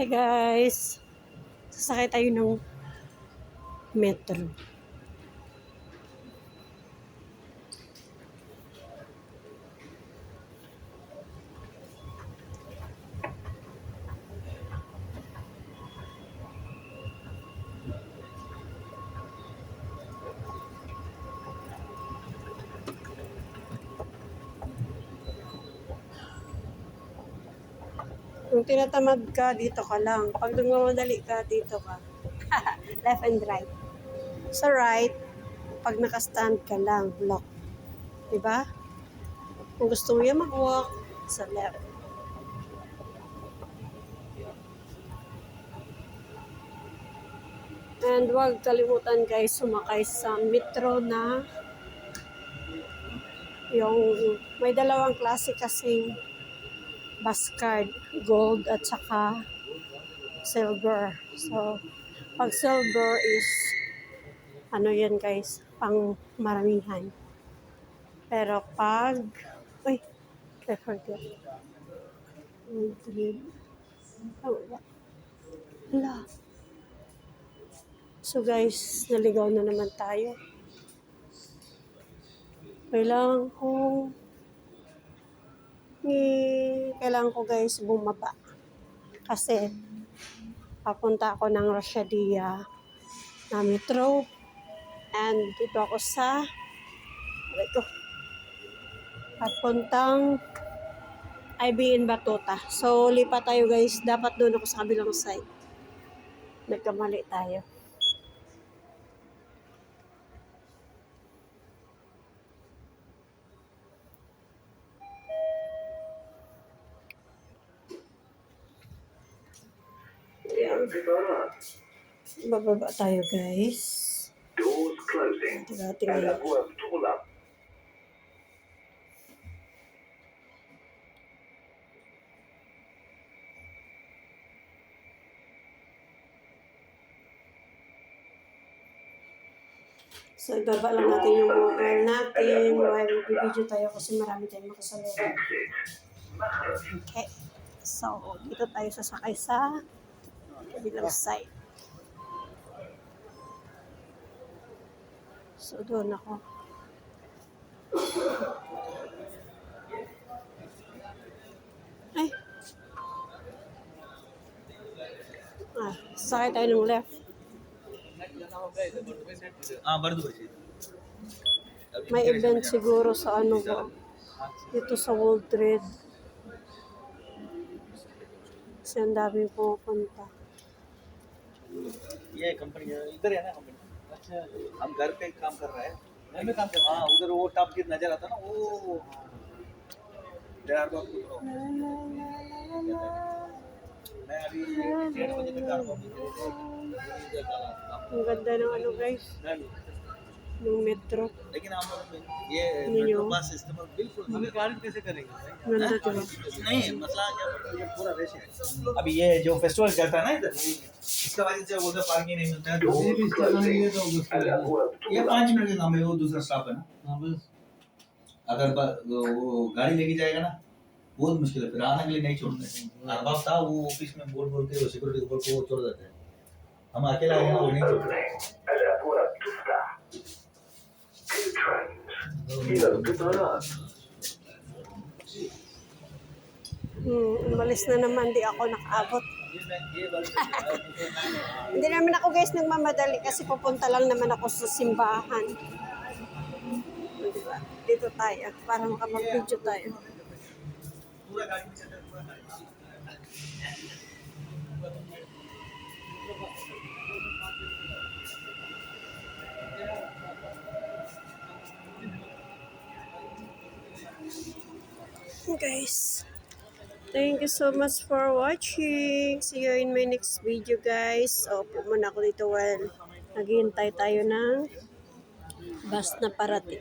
Hi guys! Sasakay tayo ng metro. Kung tinatamad ka, dito ka lang. Pag nagmamadali ka, dito ka. Left and right. Sa right, pag nakastand ka lang, lock. Diba? Kung gusto mo yan mag-walk, sa left. And huwag kalimutan guys, sumakay sa metro na yung may dalawang klase kasing bus card, gold at saka silver. So, pag silver is ano yan guys, pang maramihan. Pero pag ay, I forget. Hala. So guys, naligaw na naman tayo. Kailangan ko guys bumaba. Kasi papunta ako ng Roshadia na metro. And dito ako sa papuntang IBN Batuta. So lipat tayo guys. Dapat doon ako sa kabilang side. Nagkamali tayo. Bababa tayo guys. Doors closing. Tingnan. So, ibaba lang natin yung mobile natin while video tayo kasi marami tayong makasalubong. Okay. So, dito tayo sasakay sa kabilang side. So, doon ako. Ay! Sasakay tayo ng left. May event siguro sa ano ba? Dito sa World Trade. Kasi ang daming pupunta. ये कंपनी इधर है ना कंपनी अच्छा हम घर पे काम कर रहे हैं मैं भी काम कर हाँ उधर वो टॉप गिर नजर आता ना वो देर बार मैं अभी 1:30 बजे तक आ रहा हूँ Ang ganda ng ano guys, ng metro. लेकिन हम ये मेट्रो पास इस्तेमाल बिल्कुल हमें गाड़ी कैसे करेंगे Ganda diba? नहीं मसला क्या ये पूरा रेश है अभी ये जो फेस्टिवल चलता है ना इधर इसका वजह से उधर पार्किंग नहीं मिलता है ये 5 मिनट का काम है वो दूसरा स्टॉप है ना अगर वो गाड़ी लेके जाएगा ना बहुत मुश्किल है फिर आने के लिए नहीं छोड़ते अरबाब था वो ऑफिस में बोल बोल के सिक्योरिटी बोल को छोड़ देते हैं हम अकेला आएगा वो नहीं छोड़ते Umalis na naman, di ako nakaabot. Hindi naman ako guys nagmamadali kasi pupunta lang naman ako sa simbahan. Diba? Dito tayo para makapag-video tayo. Guys, thank you so much for watching. See you in my next video guys. So, pumunta ako dito while naghihintay tayo ng bus na parating.